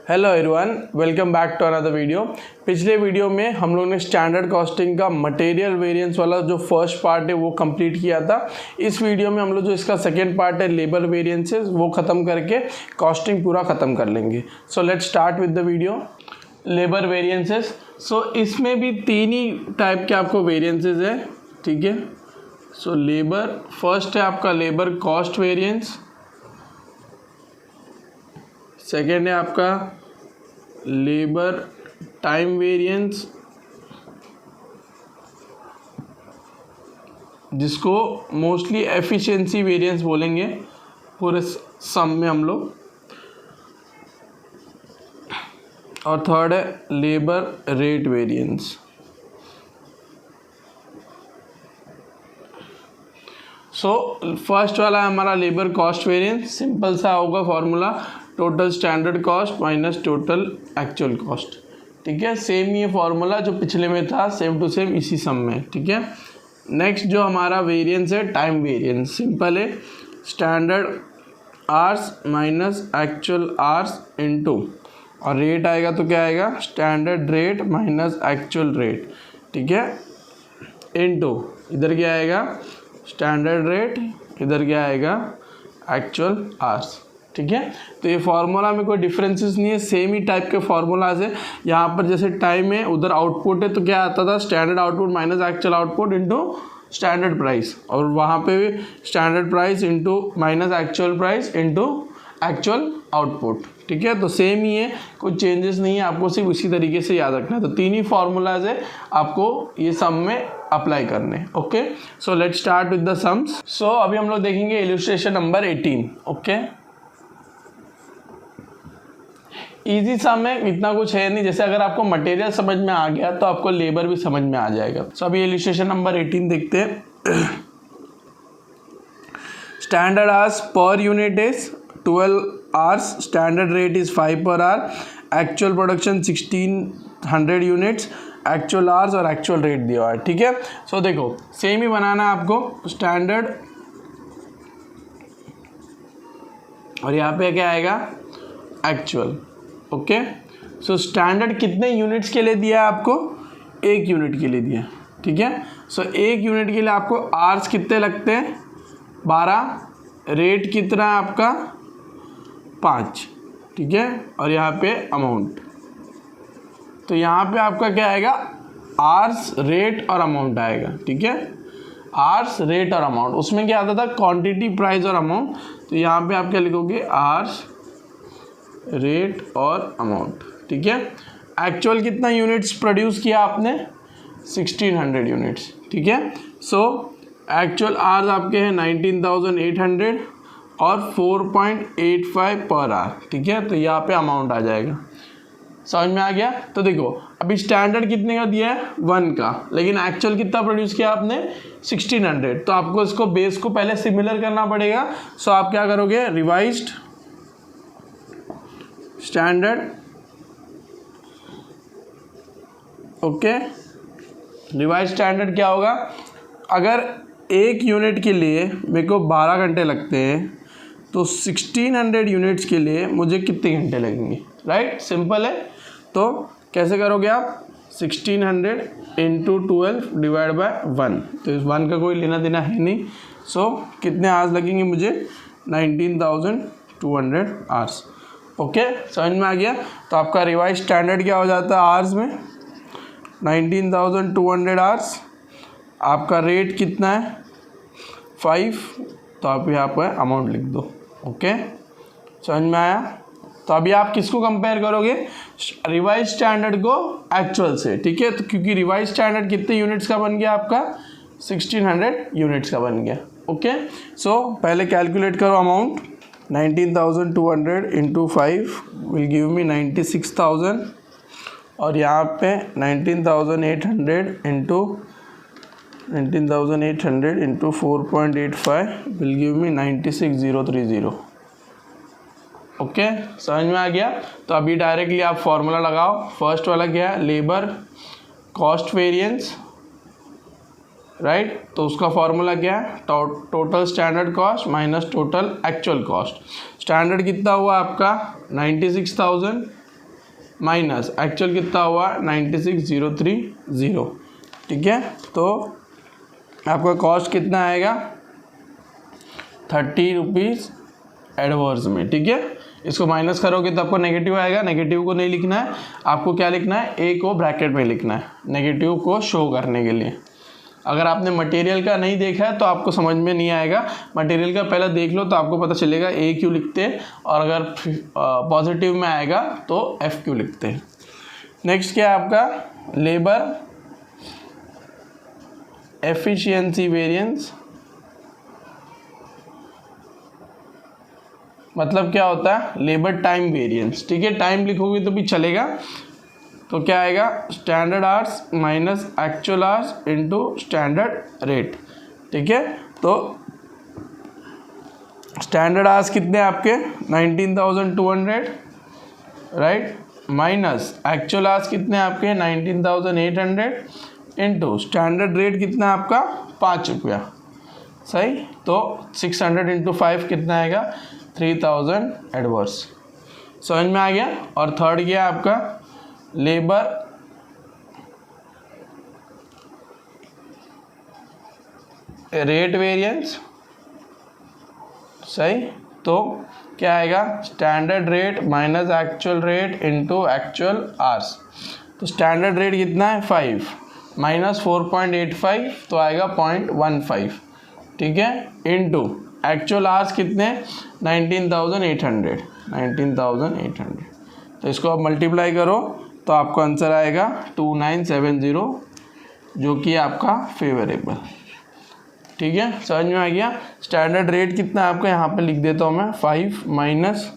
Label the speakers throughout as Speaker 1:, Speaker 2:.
Speaker 1: Hello everyone, welcome back to another video. पिछले video में हम लोग ने स्टैंडर्ड कॉस्टिंग का मटेरियल वेरिएंस वाला जो फर्स्ट पार्ट है वो कंप्लीट किया था। इस वीडियो में हम लोग जो इसका सेकेंड पार्ट है लेबर वेरिएंसेस वो ख़त्म करके कॉस्टिंग पूरा ख़त्म कर लेंगे। So let's start with the video. Labour variances, so इसमें भी तीन ही टाइप के आपको वेरिएंसेस है, ठीक है। सो लेबर फर्स्ट है आपका लेबर कॉस्ट वेरिएंस, सेकेंड है आपका लेबर टाइम वेरिएंस जिसको मोस्टली एफिशिएंसी वेरिएंस बोलेंगे पूरे सम में हम लोग, और थर्ड है labour rate variance. So first वाला हमारा लेबर कॉस्ट वेरिएंस, सिंपल सा होगा formula, total standard cost minus total actual cost, ठीक है। सेम ये फॉर्मूला जो पिछले में था, सेम टू सेम इसी सम में, ठीक है। नेक्स्ट जो हमारा वेरिएंस है टाइम वेरिएंस, सिंपल है, standard hours minus actual hours into, और रेट आएगा तो क्या आएगा, standard rate minus actual rate, ठीक है, इनटू इधर क्या आएगा स्टैंडर्ड रेट, इधर क्या आएगा एक्चुअल आवर्स, ठीक है। तो ये फार्मूला में कोई डिफरेंसेस नहीं है, सेम ही टाइप के फार्मूलाज है। यहाँ पर जैसे टाइम है, उधर आउटपुट है, तो क्या आता था standard output minus actual output into standard price, और वहाँ पे भी standard price into minus actual price into actual output, ठीक है। तो सेम ही है, कोई चेंजेस नहीं है, आपको सिर्फ इसी तरीके से याद रखना है। तो तीन ही फार्मूलाज है आपको ये सम में अप्लाई करने, okay. So let's start with the sums. So अभी हम लोग देखेंगे illustration number 18, okay. Easy sum है, इतना कुछ है नहीं। जैसे अगर आपको मटेरियल समझ में आ गया तो आपको लेबर भी समझ में आ जाएगा। सो अभी इलस्ट्रेशन नंबर 18 देखते हैं। Standard hours per unit is 12 hours, standard rate is 5 per hour, actual production 1600 units, actual hours और एक्चुअल रेट दिया हुआ है, ठीक है। सो देखो सेम ही बनाना है आपको, स्टैंडर्ड और यहाँ पे क्या आएगा एक्चुअल, ओके। सो स्टैंडर्ड कितने यूनिट्स के लिए दिया है आपको, 1 यूनिट के लिए दिया, ठीक है। सो 1 यूनिट के लिए आपको आवर्स कितने लगते हैं 12, रेट कितना है आपका 5, ठीक है, और यहाँ पे अमाउंट, तो यहाँ पे आपका क्या आएगा आवर्स रेट और अमाउंट आएगा, ठीक है। आवर्स रेट और अमाउंट, उसमें क्या आता था क्वांटिटी प्राइस और अमाउंट, तो यहाँ पे आप क्या लिखोगे आवर्स रेट और अमाउंट, ठीक है। एक्चुअल कितना यूनिट्स प्रोड्यूस किया आपने 1600 यूनिट्स, ठीक है। सो एक्चुअल आवर्स आपके हैं 19,800 और 4.85 पर आवर, ठीक है। तो यहाँ पे अमाउंट आ जाएगा, समझ में आ गया। तो देखो अभी स्टैंडर्ड कितने का दिया है 1 का, लेकिन एक्चुअल कितना प्रोड्यूस किया आपने 1600, तो आपको इसको बेस को पहले सिमिलर करना पड़ेगा। सो आप क्या करोगे, revised standard, okay. Revised standard क्या होगा, अगर 1 यूनिट के लिए मेरे को 12 घंटे लगते हैं तो 1600 यूनिट्स के लिए मुझे कितने घंटे लगेंगे, राइट, सिंपल है। तो कैसे करोगे आप 1600 इंटू 12 डिवाइड बाय 1, तो इस 1 का कोई लेना देना है नहीं। सो कितने आवर्स लगेंगे मुझे 19,200 आवर्स, ओके, समझ में आ गया। तो आपका रिवाइज स्टैंडर्ड क्या हो जाता है आवर्स में 19,200 आवर्स, आपका रेट कितना है 5, तो आप यहाँ पर अमाउंट लिख दो, ओके, समझ में आया। तो अभी आप किसको कंपेयर करोगे, रिवाइज स्टैंडर्ड को एक्चुअल से, ठीक है। तो क्योंकि रिवाइज स्टैंडर्ड कितने यूनिट्स का बन गया आपका 1600 यूनिट्स का बन गया, ओके। सो पहले कैलकुलेट करो amount, 19,200 into 5 will give me 96,000, और यहाँ पे 19,800 into 4.85 will give me 96,030, okay, समझ में आ गया। तो अभी डायरेक्टली आप फॉर्मूला लगाओ। फर्स्ट वाला क्या है, लेबर कॉस्ट वेरिएंस, राइट। तो उसका फॉर्मूला क्या है, total standard cost minus total actual cost. Standard कितना हुआ आपका 96,000 माइनस एक्चुअल कितना हुआ 96,030, ठीक है। तो आपका कॉस्ट कितना आएगा 30 रुपीज़ एडवर्स में, ठीक है। इसको माइनस करोगे तो आपको नेगेटिव आएगा, नेगेटिव को नहीं लिखना है, आपको क्या लिखना है, ए को ब्रैकेट में लिखना है नेगेटिव को शो करने के लिए। अगर आपने मटेरियल का नहीं देखा है तो आपको समझ में नहीं आएगा, मटेरियल का पहले देख लो तो आपको पता चलेगा ए क्यों लिखते हैं, और अगर पॉजिटिव में आएगा तो एफ क्यों लिखते हैं। नेक्स्ट क्या है आपका लेबर एफिशिएंसी वेरिएंस, मतलब क्या होता है लेबर टाइम वेरिएंस, ठीक है। टाइम लिखोगे तो भी चलेगा, तो क्या आएगा standard hours minus actual hours into standard rate, ठीक है। तो स्टैंडर्ड आवर्स कितने आपके 19,200, राइट, माइनस एक्चुअल आवर्स कितने आपके 19,800 इनटू स्टैंडर्ड रेट कितना आपका 5 रुपया, सही। तो 600 इंटू 5 कितना आएगा 3000 एडवर्स, समझ में आ गया। और थर्ड क्या है आपका लेबर रेट वेरिएंस, सही। तो क्या आएगा standard rate minus actual rate into actual hours. तो स्टैंडर्ड रेट कितना है 5 माइनस 4.85 तो आएगा 0.15, ठीक है, इनटू एक्चुअल आवर्स कितने 19,800, तो इसको आप मल्टीप्लाई करो तो आपको आंसर आएगा 2970, जो कि आपका फेवरेबल, ठीक है, समझ में आ गया। स्टैंडर्ड रेट कितना है आपका यहाँ पे लिख देता हूँ मैं 5 माइनस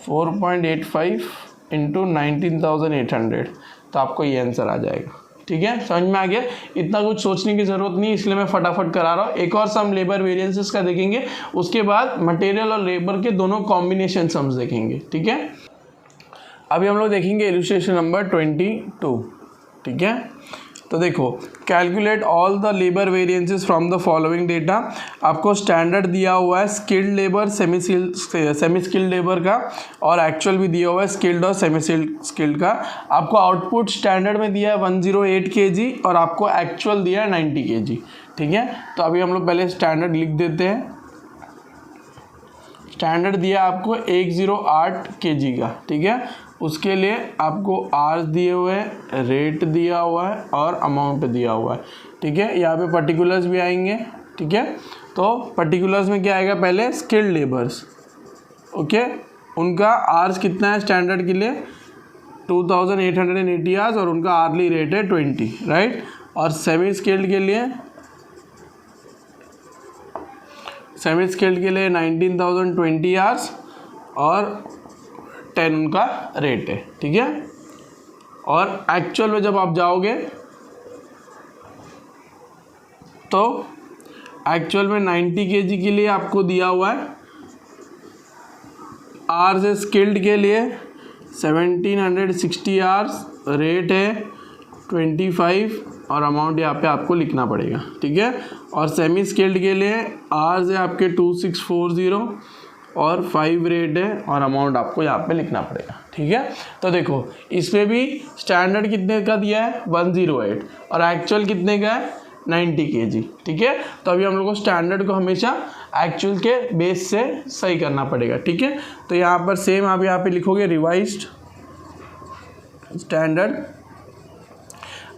Speaker 1: 4.85 इंटू 19,800, तो आपको ये आंसर आ जाएगा, ठीक है, समझ में आ गया। इतना कुछ सोचने की ज़रूरत नहीं, इसलिए मैं फटाफट करा रहा हूँ। एक और सम लेबर वेरिएंसेस का देखेंगे, उसके बाद मटेरियल और लेबर के दोनों कॉम्बिनेशन सम्स देखेंगे, ठीक है। अभी हम लोग देखेंगे इलस्ट्रेशन नंबर 22, ठीक है। तो देखो calculate all the labour variances from the following data. आपको स्टैंडर्ड दिया हुआ है skilled labour, semi skilled labour का, और एक्चुअल भी दिया हुआ है स्किल्ड और सेमी स्किल्ड का। आपको आउटपुट स्टैंडर्ड में दिया है 108 kg और आपको एक्चुअल दिया है 90 kg, ठीक है। तो अभी हम लोग पहले स्टैंडर्ड लिख देते हैं। स्टैंडर्ड दिया आपको 108 kg का, ठीक है। उसके लिए आपको आवर्स दिए हुए हैं, रेट दिया हुआ है और अमाउंट दिया हुआ है, ठीक है। यहाँ पे पर्टिकुलर्स भी आएंगे, ठीक है। तो पर्टिकुलर्स में क्या आएगा पहले स्किल्ड लेबर्स, ओके, उनका आवर्स कितना है स्टैंडर्ड के लिए 2880 आवर्स और उनका आवर्ली रेट है 20, राइट। और सेमी स्किल्ड के लिए 19,020 आवर्स और 10 उनका रेट है, ठीक है। और एक्चुअल में जब आप जाओगे तो एक्चुअल में 90 kg के लिए आपको दिया हुआ है आवर्स है, स्किल्ड के लिए 1760 आवर्स, रेट है 25 और अमाउंट यहाँ पे आपको लिखना पड़ेगा, ठीक है। और सेमी स्किल्ड के लिए आवर्स है आपके 2640 और 5 रेट है और अमाउंट आपको यहाँ पे लिखना पड़ेगा, ठीक है। तो देखो इसमें भी स्टैंडर्ड कितने का दिया है 108 और एक्चुअल कितने का है 90 kg, ठीक है। तो अभी हम लोग को स्टैंडर्ड को हमेशा एक्चुअल के बेस से सही करना पड़ेगा, ठीक है। तो यहाँ पर सेम आप यहाँ पे लिखोगे रिवाइज्ड स्टैंडर्ड।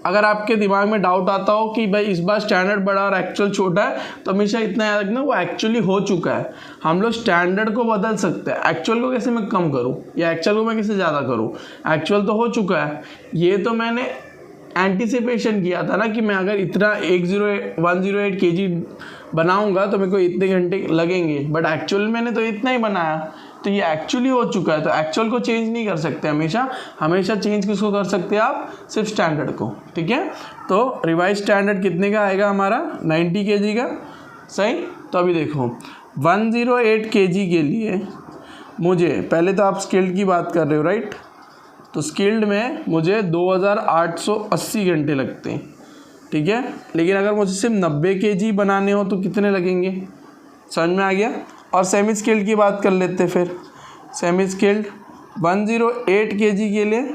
Speaker 1: अगर आपके दिमाग में डाउट आता हो कि भाई इस बार स्टैंडर्ड बड़ा और एक्चुअल छोटा है, तो हमेशा इतना याद रखना वो एक्चुअली हो चुका है। हम लोग स्टैंडर्ड को बदल सकते हैं, एक्चुअल को कैसे मैं कम करूं या एक्चुअल को मैं कैसे ज़्यादा करूं। एक्चुअल तो हो चुका है, ये तो मैंने एंटिसिपेशन किया था ना कि मैं अगर इतना 108 kg बनाऊंगा तो मेरे को इतने घंटे लगेंगे, बट एक्चुअल मैंने तो इतना ही बनाया, तो ये एक्चुअली हो चुका है। तो एक्चुअल को चेंज नहीं कर सकते हमेशा चेंज किसको कर सकते हैं आप, सिर्फ स्टैंडर्ड को, ठीक है। तो रिवाइज स्टैंडर्ड कितने का आएगा हमारा 90 kg का, सही। तो अभी देखो 108 kg के लिए मुझे, पहले तो आप स्किल्ड की बात कर रहे हो, राइट। तो स्किल्ड में मुझे 2880 घंटे लगते हैं, ठीक है। लेकिन अगर मुझे सिर्फ 90 kg बनाने हो तो कितने लगेंगे, समझ में आ गया। और सेमी स्किल्ड की बात कर लेते हैं फिर। सेमी स्किल्ड 108 kg के लिए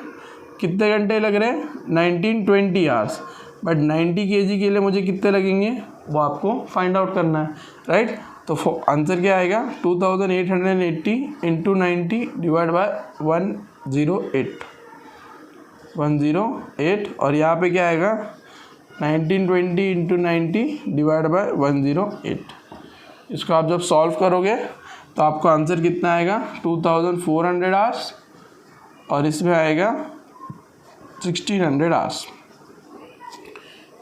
Speaker 1: कितने घंटे लग रहे हैं 19-20 आवर्स, बट 90 kg के लिए मुझे कितने लगेंगे वो आपको फाइंड आउट करना है, राइट। तो आंसर क्या आएगा 2880 इंटू 90 डिवाइड बाय 108 और यहाँ पे क्या आएगा 1920 इंटू 90 डिवाइड बाय 108। इसको आप जब सॉल्व करोगे तो आपको आंसर कितना आएगा 2400 आवर्स और इसमें आएगा 1600 आवर्स।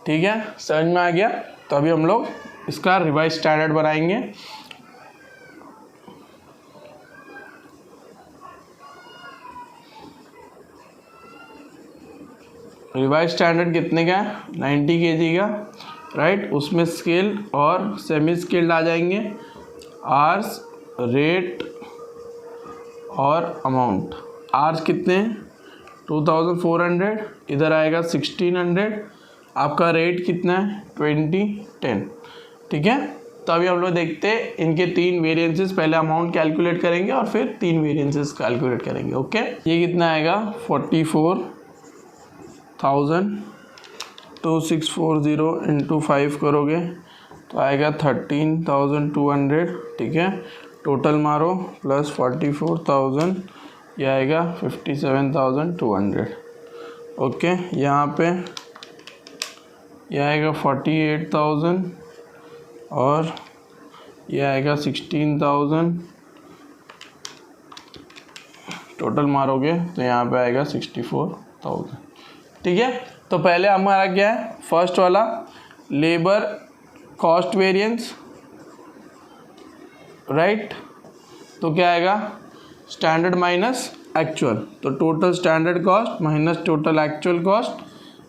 Speaker 1: ठीक है, समझ में आ गया। तो अभी हम लोग इसका रिवाइज स्टैंडर्ड बनाएंगे। रिवाइज स्टैंडर्ड कितने का है 90 kg का, राइट। उसमें स्केल और सेमी स्केल्ड आ जाएंगे, आर्स, रेट और अमाउंट। आर्स कितने हैं 2400, इधर आएगा 1600, आपका रेट कितना है 2010। ठीक है, तो अभी हम लोग देखते हैं इनके 3 वेरिएंसेस। पहले अमाउंट कैलकुलेट करेंगे और फिर 3 वेरिएंसेस कैलकुलेट करेंगे। ओके, ये कितना आएगा 44,2640 इंटू 5 करोगे तो आएगा 13,200। ठीक है, टोटल मारो प्लस 44,000, यह आएगा 57,200। ओके, यहाँ पे यह आएगा 48,000 और यह आएगा 16,000। टोटल मारोगे तो यहाँ पे आएगा 64,000। ठीक है, तो पहले हमारा क्या है फर्स्ट वाला लेबर कॉस्ट वेरिएंस, राइट। तो क्या आएगा स्टैंडर्ड माइनस एक्चुअल, तो total standard cost minus total actual cost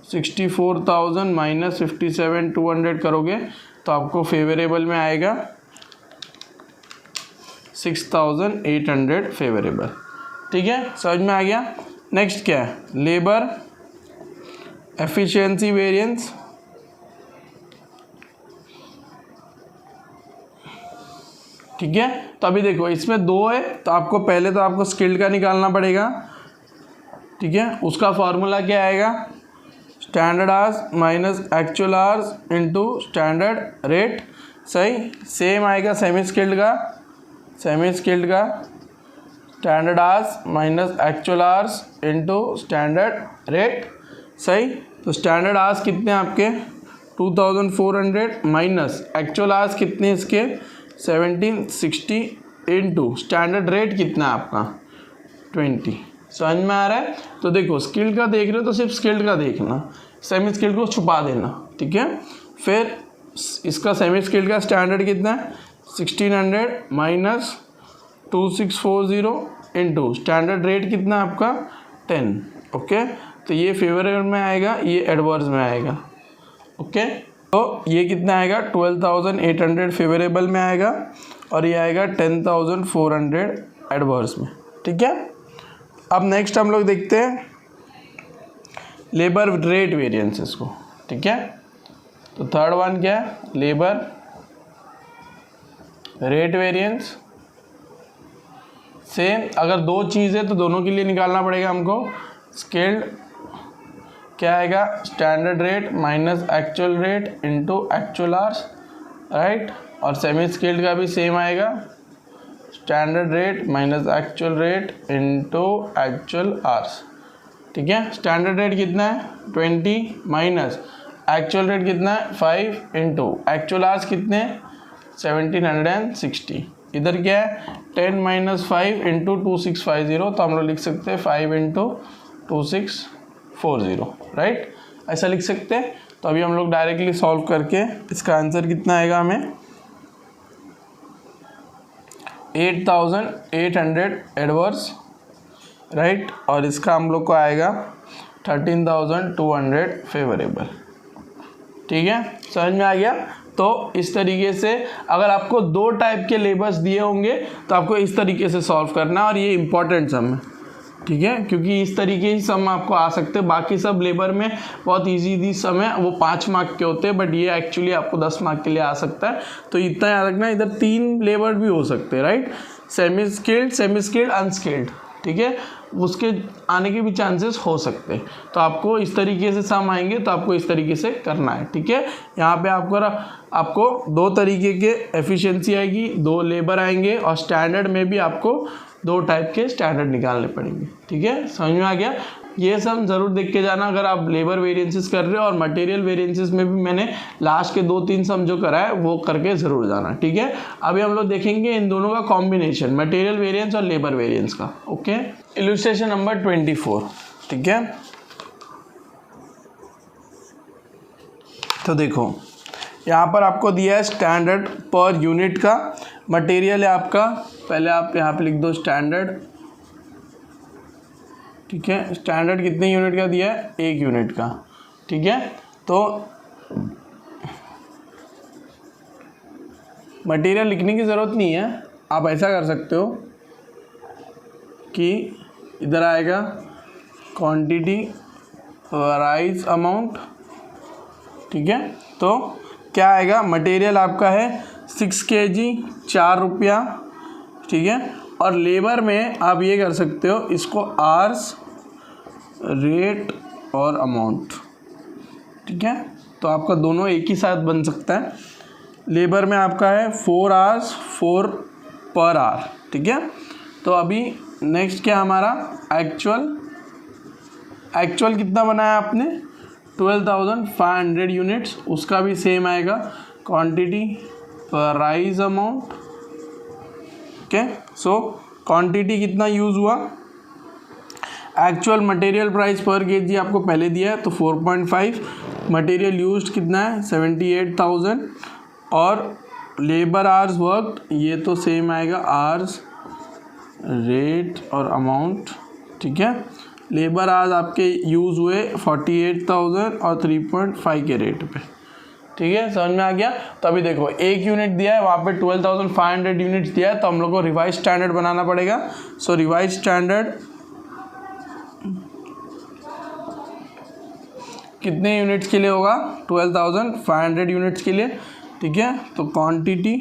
Speaker 1: 64,000 minus 57,200 करोगे तो आपको फेवरेबल में आएगा 6,800 फेवरेबल। ठीक है, समझ में आ गया। नेक्स्ट क्या है लेबर एफिशिएंसी वेरिएंस। ठीक है, तो अभी देखो इसमें 2 है, तो आपको पहले तो आपको स्किल्ड का निकालना पड़ेगा। ठीक है, उसका फॉर्मूला क्या आएगा standard hours minus actual hours into standard rate. सही, सेम आएगा सेमी स्किल्ड का standard hours minus actual hours into standard rate. सही, तो स्टैंडर्ड आवर्स कितने हैं आपके 2400 माइनस एक्चुअल आवर्स कितने इसके 1760 इंटू स्टैंडर्ड रेट कितना है आपका 20। समझ में आ रहा है। तो देखो स्किल्ड का देख रहे हो तो सिर्फ स्किल्ड का देखना, सेमी स्किल्ड को छुपा देना। ठीक है, फिर इसका सेमी स्किल्ड का स्टैंडर्ड कितना है 1600 माइनस 2640 इंटू स्टैंडर्ड रेट कितना है आपका 10। ओके, तो ये फेवरेबल में आएगा, ये एडवर्स में आएगा। ओके, तो ये कितना आएगा 12,800 फेवरेबल में आएगा और ये आएगा 10,400 एडवर्स में। ठीक है, अब नेक्स्ट हम लोग देखते हैं लेबर रेट वेरिएंसेस को। ठीक है, तो थर्ड वन क्या है लेबर रेट वेरिएंस। सेम, अगर 2 चीज़ है तो दोनों के लिए निकालना पड़ेगा हमको। स्केल्ड क्या आएगा standard rate minus actual rate into actual hours, right. और सेमी स्केल्ड का भी सेम आएगा standard rate minus actual rate into actual hours. ठीक है, स्टैंडर्ड रेट कितना है 20 माइनस एक्चुअल रेट कितना है 5 इंटू एक्चुअल आवर्स कितने 1760। इधर क्या है 10 माइनस 5 इंटू 2650, तो हम लोग लिख सकते हैं 5 इंटू 2640, राइट, ऐसा लिख सकते हैं। तो अभी हम लोग डायरेक्टली सॉल्व करके इसका आंसर कितना आएगा हमें 8,800 एडवर्स, राइट, और इसका हम लोग को आएगा 13,200 फेवरेबल। ठीक है, समझ में आ गया। तो इस तरीके से अगर आपको 2 टाइप के लेबर्स दिए होंगे तो आपको इस तरीके से सॉल्व करना है, और ये इंपॉर्टेंट सम है। ठीक है, क्योंकि इस तरीके ही सम आपको आ सकते हैं। बाकी सब लेबर में बहुत इजी सम है, वो 5 मार्क के होते हैं, बट ये एक्चुअली आपको 10 मार्क के लिए आ सकता है। तो इतना याद रखना, इधर 3 लेबर भी हो सकते हैं, राइट, सेमी स्किल्ड, अनस्किल्ड। ठीक है, उसके आने के भी चांसेस हो सकते हैं। तो आपको इस तरीके से सम आएंगे तो आपको इस तरीके से करना है, ठीक है। यहाँ पे आपको दो तरीके के एफिशिएंसी आएगी, दो लेबर आएंगे, और स्टैंडर्ड में भी आपको दो टाइप के स्टैंडर्ड निकालने पड़ेंगे, ठीक है। समझ में आ गया। ये सब ज़रूर देख के जाना अगर आप लेबर वेरिएंसेस कर रहे हो, और मटेरियल वेरिएंसेस में भी मैंने लास्ट के 2-3 सम जो करा है वो करके ज़रूर जाना, ठीक है। अभी हम लोग देखेंगे इन दोनों का कॉम्बिनेशन, मटेरियल वेरिएंस और लेबर वेरिएंस का, ओके। इलस्ट्रेशन नंबर 24, ठीक है। तो देखो यहाँ पर आपको दिया है स्टैंडर्ड पर यूनिट का, मटेरियल है आपका, पहले आप यहाँ पे लिख दो स्टैंडर्ड, ठीक है। स्टैंडर्ड कितने यूनिट का दिया है? 1 यूनिट का, ठीक है। तो मटेरियल लिखने की ज़रूरत नहीं है, आप ऐसा कर सकते हो कि इधर आएगा क्वांटिटी प्राइस अमाउंट, ठीक है। तो क्या आएगा, मटेरियल आपका है 6 kg 4 रुपया, ठीक है। और लेबर में आप ये कर सकते हो, इसको आवर्स, रेट और अमाउंट, ठीक है। तो आपका दोनों एक ही साथ बन सकता है। लेबर में आपका है 4 hours 4 पर आवर, ठीक है। तो अभी नेक्स्ट क्या हमारा एक्चुअल कितना बनाया आपने? 12,500 यूनिट्स, उसका भी सेम आएगा quantity price amount, okay. So quantity कितना यूज़ हुआ, एक्चुअल मटेरियल प्राइस पर केजी आपको पहले दिया है तो 4.5, मटेरियल यूज्ड कितना है 78,000, और लेबर आवर्स वर्कड ये तो सेम आएगा आवर्स, रेट और अमाउंट, ठीक है। लेबर आवर्स आपके यूज़ हुए 48,000 और 3.5 के रेट पे, ठीक है। समझ में आ गया। तो अभी देखो 1 यूनिट दिया है, वहाँ पे 12,500 यूनिट्स दिया है, तो हम लोग को रिवाइज स्टैंडर्ड बनाना पड़ेगा। सो रिवाइज स्टैंडर्ड कितने यूनिट्स के लिए होगा? 12,500 यूनिट्स के लिए, ठीक है। तो क्वांटिटी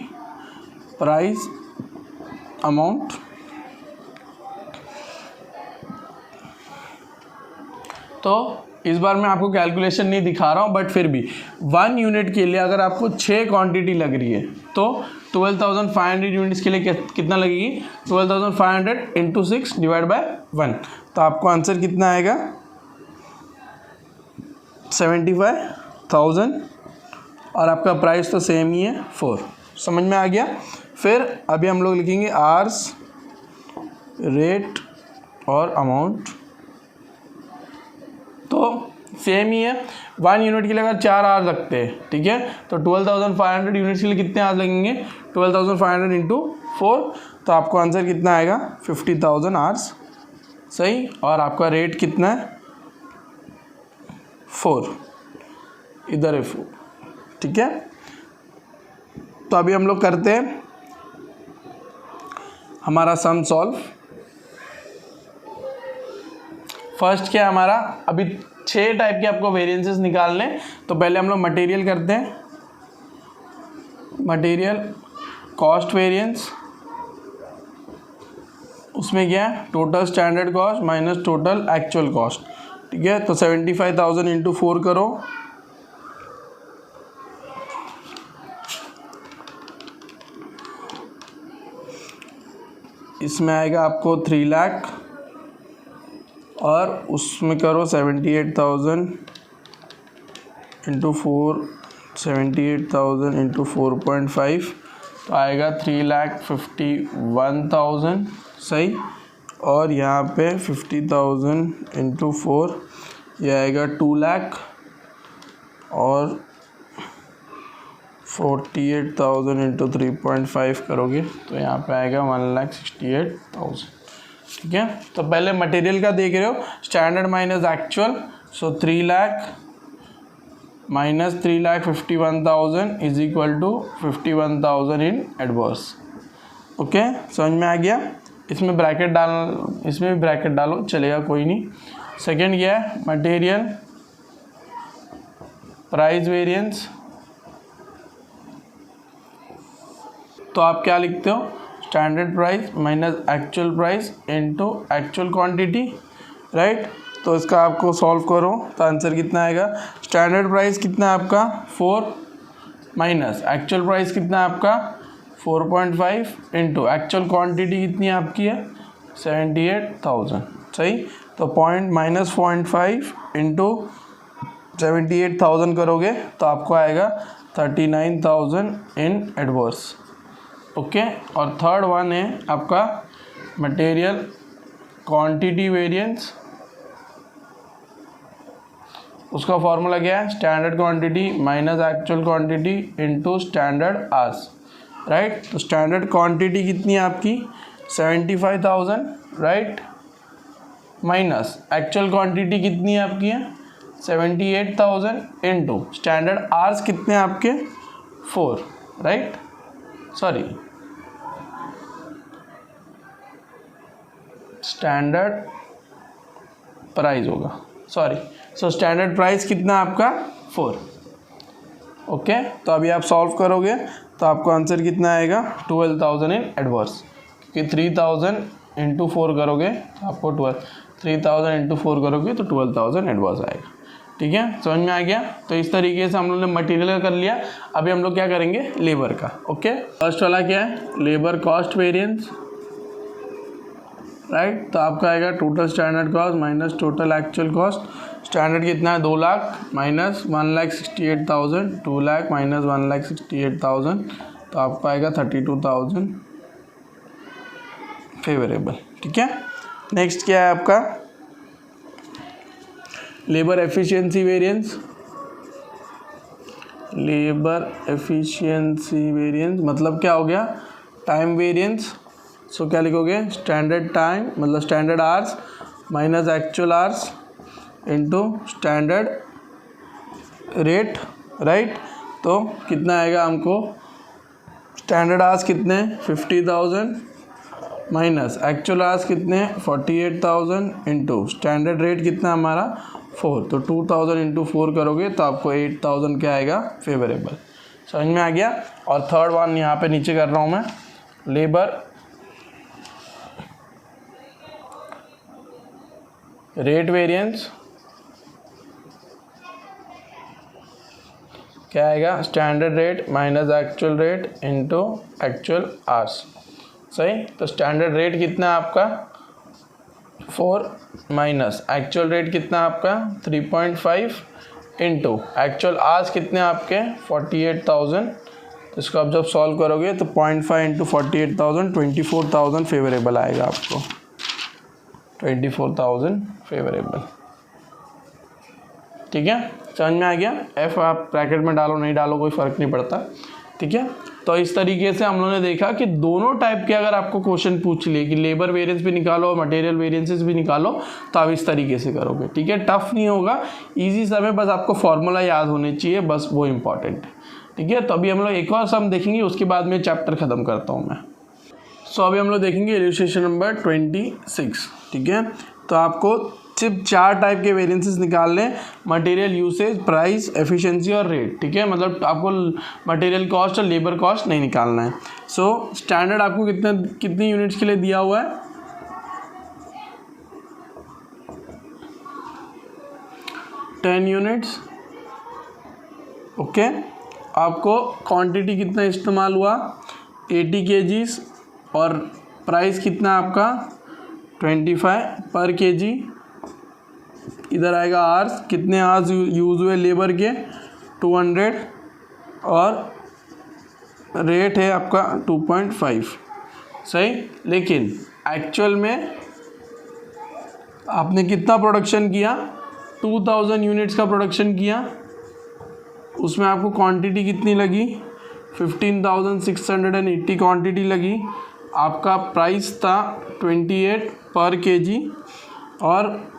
Speaker 1: प्राइस अमाउंट, तो इस बार मैं आपको कैलकुलेशन नहीं दिखा रहा हूँ, बट फिर भी 1 यूनिट के लिए अगर आपको 6 क्वांटिटी लग रही है तो 12,500 यूनिट्स के लिए कितना लगेगी? 12,500 इंटू 6 डिवाइड बाय 1, तो आपको आंसर कितना आएगा? 75,000, और आपका प्राइस तो सेम ही है 4। समझ में आ गया। फिर अभी हम लोग लिखेंगे आवर्स, रेट और अमाउंट, तो सेम ही है। 1 यूनिट के लिए अगर 4 आवर्स लगते हैं, ठीक है, तो 12,500 यूनिट्स के लिए कितने आवर्स लगेंगे? 12,500 इंटू 4, तो आपको आंसर कितना आएगा? 50,000 आवर्स, सही। और आपका रेट कितना है? 4, इधर है 4, ठीक है। तो अभी हम लोग करते हैं हमारा सम सॉल्व। फर्स्ट क्या है हमारा, अभी 6 टाइप के आपको वेरिएंसेस निकालने, तो पहले हम लोग मटेरियल करते हैं, मटेरियल कॉस्ट वेरिएंस। उसमें क्या है? Total standard cost minus total actual cost, ठीक है। तो 75,000 इंटू 4 करो, इसमें आएगा आपको 3 लाख, और उसमें करो 78,000 इंटू 4, 78,000 इंटू 4.5, तो आएगा 3,51,000, सही। और यहाँ पे 50,000 इंटू 4, ये आएगा 2 लाख, और 48,000 इंटू 3.5 करोगे तो यहाँ पे आएगा 1,68,000, ठीक है। तो पहले मटेरियल का देख रहे हो, standard minus actual, so 3 lakh minus 3,51,000 is equal to 51,000 in adverse, okay. समझ में आ गया। इसमें ब्रैकेट इसमें भी ब्रैकेट डालो, चलेगा, कोई नहीं। सेकंड क्या है? मटेरियल प्राइस वेरिएंस, तो आप क्या लिखते हो? Standard price minus actual price into actual quantity, right. तो इसका आपको सॉल्व करो तो आंसर कितना आएगा, स्टैंडर्ड प्राइस कितना है आपका 4 माइनस एक्चुअल प्राइस कितना है आपका 4.5 इंटू एक्चुअल क्वांटिटी कितनी है आपकी है 78,000, सही। तो -0.5 इंटू 78,000 करोगे तो आपको आएगा 39,000 इन एडवर्स, ओके। और थर्ड वन है आपका मटेरियल क्वांटिटी वेरिएंस, उसका फॉर्मूला क्या है, standard quantity minus actual quantity into standard hours, right. तो स्टैंडर्ड क्वांटिटी कितनी है आपकी 75,000, राइट, माइनस एक्चुअल क्वांटिटी कितनी है आपकी है 78,000 इनटू स्टैंडर्ड आवर्स कितने हैं आपके 4, राइट, सॉरी स्टैंडर्ड प्राइस होगा, सॉरी। सो स्टैंडर्ड प्राइस कितना आपका 4, ओके। तो अभी आप सॉल्व करोगे तो आपको आंसर कितना आएगा 12,000 इन एडवर्स, क्योंकि 3,000 इंटू 4 करोगे तो आपको 3,000 इंटू 4 करोगे तो 12,000 एडवर्स आएगा, ठीक है, समझ में आ गया। तो इस तरीके से हम लोग ने मटेरियल का कर लिया। अभी हम लोग क्या करेंगे लेबर का, ओके। फर्स्ट वाला क्या है लेबर कॉस्ट वेरिएंस, राइट। तो आपका आएगा total standard cost minus total actual cost. Standard कितना है 2 लाख माइनस 1,68,000, 2 लाख माइनस 1,68,000, तो आपका आएगा 32,000 फेवरेबल, ठीक है। नेक्स्ट क्या है आपका labour efficiency variance. Labour efficiency variance मतलब क्या हो गया टाइम वेरिएंस। सो क्या लिखोगे स्टैंडर्ड टाइम मतलब standard hours minus actual hours into standard rate, right. तो कितना आएगा हमको स्टैंडर्ड आवर्स कितने 50,000 माइनस एक्चुअल आवर्स कितने 48,000 इंटू स्टैंडर्ड रेट कितना हमारा 4, तो 2,000 इंटू 4 करोगे तो आपको 8,000 क्या आएगा फेवरेबल, समझ में आ गया। और थर्ड वन यहाँ पे नीचे कर रहा हूँ मैं लेबर रेट वेरिएंस, क्या आएगा standard rate minus actual rate into actual hours, सही। तो स्टैंडर्ड रेट कितना है आपका 4 माइनस एक्चुअल रेट कितना है आपका 3.5 इंटू एक्चुअल आवर्स कितने आपके 48,000। तो इसको आप जब सॉल्व करोगे तो 0.5 इंटू 48,000 24,000 फेवरेबल आएगा आपको, 24,000 फेवरेबल, ठीक है, समझ में आ गया। एफ आप ब्रैकेट में डालो नहीं डालो कोई फ़र्क नहीं पड़ता, ठीक है। तो इस तरीके से हम लोगों ने देखा कि दोनों टाइप के अगर आपको क्वेश्चन पूछ लिए कि लेबर वेरिएंस भी निकालो और मटेरियल वेरिएंसेस भी निकालो तो आप इस तरीके से करोगे, ठीक है। टफ नहीं होगा, इजी सब है, बस आपको फॉर्मूला याद होने चाहिए, बस वो इम्पॉर्टेंट है, ठीक है। तो अभी हम लोग एक और सम देखेंगे, उसके बाद में चैप्टर ख़त्म करता हूँ मैं। सो अभी हम लोग देखेंगे इलस्ट्रेशन नंबर 26, ठीक है। तो आपको सिर्फ 4 टाइप के वेरिएंसेस निकालने, मटेरियल यूसेज, प्राइस, एफिशिएंसी और रेट, ठीक है। मतलब आपको मटेरियल कॉस्ट और लेबर कॉस्ट नहीं निकालना है। सो स्टैंडर्ड आपको कितनी यूनिट्स के लिए दिया हुआ है 10 यूनिट्स, ओके। आपको क्वांटिटी कितना इस्तेमाल हुआ 80 kgs और प्राइस कितना आपका 25 पर kg। इधर आएगा आवर्स, कितने आवर्स यूज़ हुए लेबर के 200 और रेट है आपका 2.5, सही। लेकिन एक्चुअल में आपने कितना प्रोडक्शन किया 2000 यूनिट्स का प्रोडक्शन किया, उसमें आपको क्वांटिटी कितनी लगी 15,680 क्वांटिटी लगी। आपका प्राइस था 28 पर kg और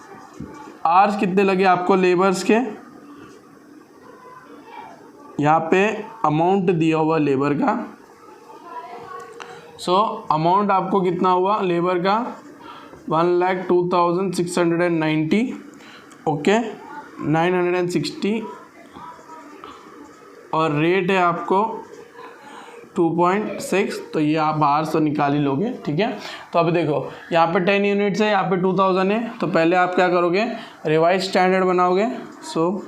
Speaker 1: आवर्स कितने लगे आपको लेबर्स के, यहाँ पे अमाउंट दिया हुआ लेबर का। सो अमाउंट आपको कितना हुआ लेबर का 1,02,690, ओके 960 और रेट है आपको 2.6, तो ये आप बाहर से निकाल ही लोगे, ठीक है। तो अभी देखो यहाँ पे 10 यूनिट्स है, यहाँ पे 2000 है, तो पहले आप क्या करोगे, रिवाइज स्टैंडर्ड बनाओगे। So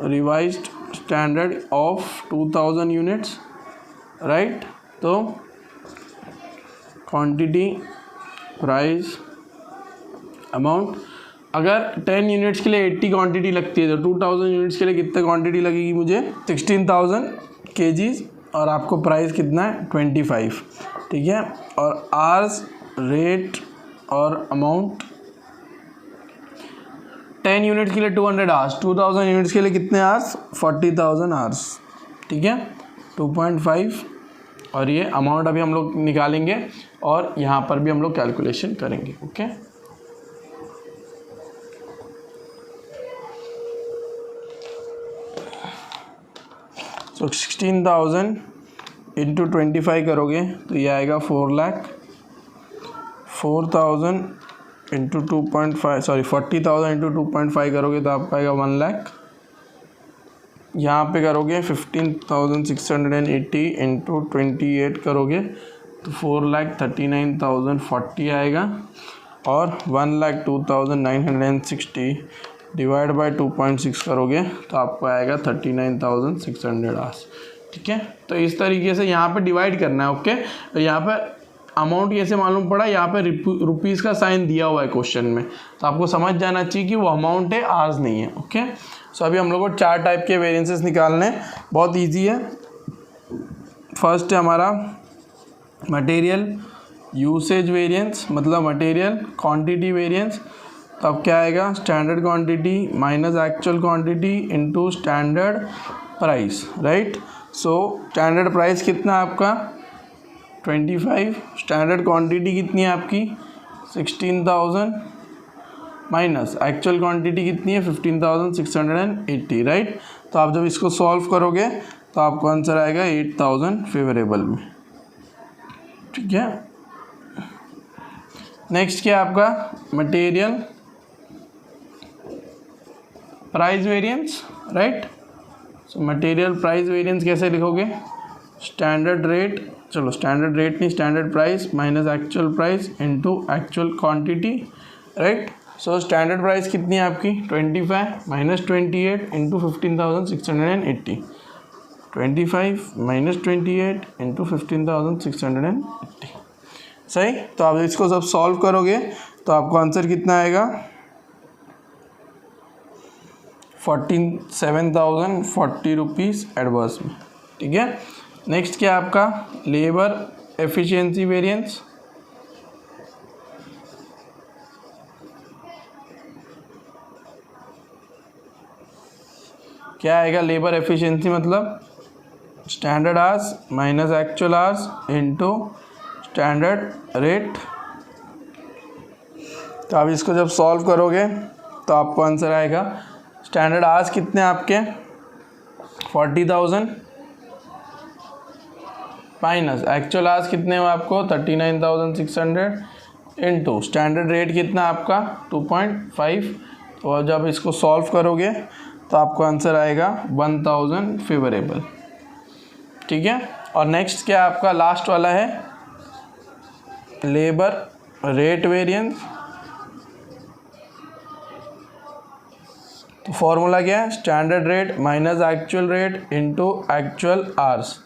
Speaker 1: revised standard of 2000 units, right. तो क्वांटिटी, प्राइस, अमाउंट, अगर 10 यूनिट्स के लिए 80 क्वांटिटी लगती है तो 2000 यूनिट्स के लिए कितने क्वांटिटी लगेगी मुझे, 16,000 kgs, और आपको प्राइस कितना है 25, ठीक है। और आवर्स, रेट और अमाउंट, 10 यूनिट्स के लिए 200 आवर्स, 2000 यूनिट्स के लिए कितने आवर्स, 40,000 आवर्स, ठीक है, 2.5। और ये अमाउंट अभी हम लोग निकालेंगे और यहाँ पर भी हम लोग कैलकुलेशन करेंगे, ओके। तो 16,000 इंटू 25 करोगे तो ये आएगा 4 लाख। 4,000 इंटू 40,000 इंटू 2.5 करोगे तो आपका आएगा 1 लाख। यहाँ पे करोगे 15,680 इंटू 28 करोगे तो 4,39,040 आएगा। और 1,02,960 डिवाइड बाय 2.6 करोगे तो आपको आएगा 39,600 आवर्स, ठीक है। तो इस तरीके से यहाँ पे डिवाइड करना है, ओके। तो यहाँ पर अमाउंट कैसे मालूम पड़ा, यहाँ पे रुपीज़ का साइन दिया हुआ है क्वेश्चन में, तो आपको समझ जाना चाहिए कि वो अमाउंट है, आवर्स नहीं है, ओके। सो अभी हम लोग को 4 टाइप के वेरिएंसेस निकालने, बहुत ईजी है। फर्स्ट है हमारा मटेरियल यूसेज वेरिएंस, मतलब मटेरियल क्वांटिटी वेरिएंस। तो अब क्या आएगा, standard quantity minus actual quantity into standard price, right. So standard price कितना है आपका 25, स्टैंडर्ड क्वांटिटी कितनी है आपकी 16,000 माइनस एक्चुअल क्वांटिटी कितनी है 15,680, राइट। तो आप जब इसको सॉल्व करोगे तो आपको आंसर आएगा 8,000 फेवरेबल में, ठीक है। नेक्स्ट क्या आपका material price variance, right. So material price variance कैसे लिखोगे, स्टैंडर्ड रेट, चलो स्टैंडर्ड रेट नहीं standard price minus actual price into actual quantity, right. So standard price कितनी है आपकी 25 माइनस 28 इंटू 15,680, 25 माइनस 28 इंटू 15,680, सही। तो आप इसको जब सॉल्व करोगे तो आपको आंसर कितना आएगा 47,040 रुपीज़ एडवर्स में, ठीक है। नेक्स्ट क्या आपका लेबर एफिशिएंसी वेरिएंस, क्या आएगा लेबर एफिशिएंसी, मतलब standard hours minus actual hours into standard rate. तो आप इसको जब सॉल्व करोगे तो आपको आंसर आएगा स्टैंडर्ड आवर्स कितने आपके 40,000 माइनस एक्चुअल आवर्स कितने हुए आपको 39,600 इनटू स्टैंडर्ड रेट कितना आपका 2.5। तो जब इसको सॉल्व करोगे तो आपको आंसर आएगा 1,000 फेवरेबल, ठीक है। और नेक्स्ट क्या आपका लास्ट वाला है लेबर रेट वेरिएंस। तो फॉर्मूला क्या है standard rate minus actual rate into actual hours.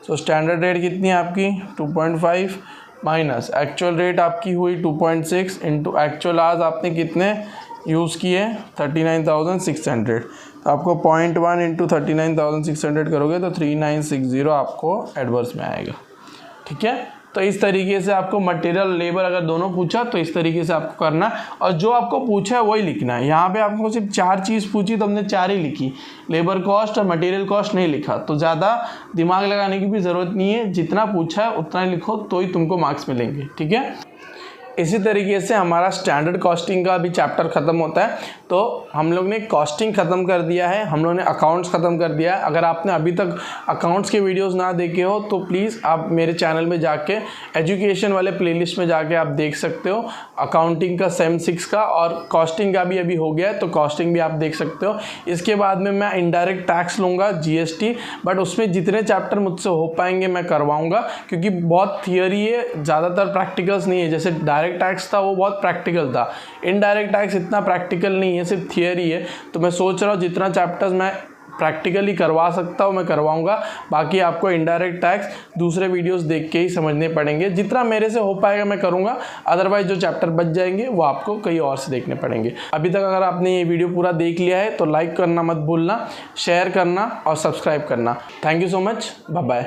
Speaker 1: So standard rate कितनी है आपकी 2.5 माइनस एक्चुअल रेट आपकी हुई 2.6 इनटू एक्चुअल आवर्स आपने कितने यूज़ किए 39,600। तो आपको 0.1 इंटू 39,600 करोगे तो 3960 आपको एडवर्स में आएगा, ठीक है। तो इस तरीके से आपको मटेरियल लेबर अगर दोनों पूछा तो इस तरीके से आपको करना और जो आपको पूछा है वही लिखना है। यहाँ पे आपको सिर्फ 4 चीज़ पूछी तो हमने 4 ही लिखी, लेबर कॉस्ट और मटेरियल कॉस्ट नहीं लिखा। तो ज़्यादा दिमाग लगाने की भी ज़रूरत नहीं है, जितना पूछा है उतना लिखो तो ही तुमको मार्क्स मिलेंगे, ठीक है। इसी तरीके से हमारा स्टैंडर्ड कॉस्टिंग का भी चैप्टर ख़त्म होता है। तो हम लोग ने कॉस्टिंग ख़त्म कर दिया है, हम लोग ने अकाउंट्स ख़त्म कर दिया है। अगर आपने अभी तक अकाउंट्स के वीडियोस ना देखे हो तो प्लीज़ आप मेरे चैनल में जाके एजुकेशन वाले प्लेलिस्ट में जाके आप देख सकते हो। अकाउंटिंग का सेम 6 का और कॉस्टिंग का भी अभी हो गया है, तो कॉस्टिंग भी आप देख सकते हो। इसके बाद में मैं इनडायरेक्ट टैक्स लूँगा, जीएसटी, बट उसमें जितने चैप्टर मुझसे हो पाएंगे मैं करवाऊँगा, क्योंकि बहुत थियरी है, ज़्यादातर प्रैक्टिकल्स नहीं है। जैसे डायरेक्ट टैक्स था वो बहुत प्रैक्टिकल था, इनडायरेक्ट टैक्स इतना प्रैक्टिकल नहीं है, सिर्फ थियरी है। तो मैं सोच रहा हूँ जितना चैप्टर्स मैं प्रैक्टिकली करवा सकता हूँ मैं करवाऊँगा, बाकी आपको इनडायरेक्ट टैक्स दूसरे वीडियोस देख के ही समझने पड़ेंगे। जितना मेरे से हो पाएगा मैं करूँगा, अदरवाइज जो चैप्टर बच जाएंगे वो आपको कहीं और से देखने पड़ेंगे। अभी तक अगर आपने ये वीडियो पूरा देख लिया है तो लाइक करना मत भूलना, शेयर करना और सब्सक्राइब करना। Thank you so much, bye bye.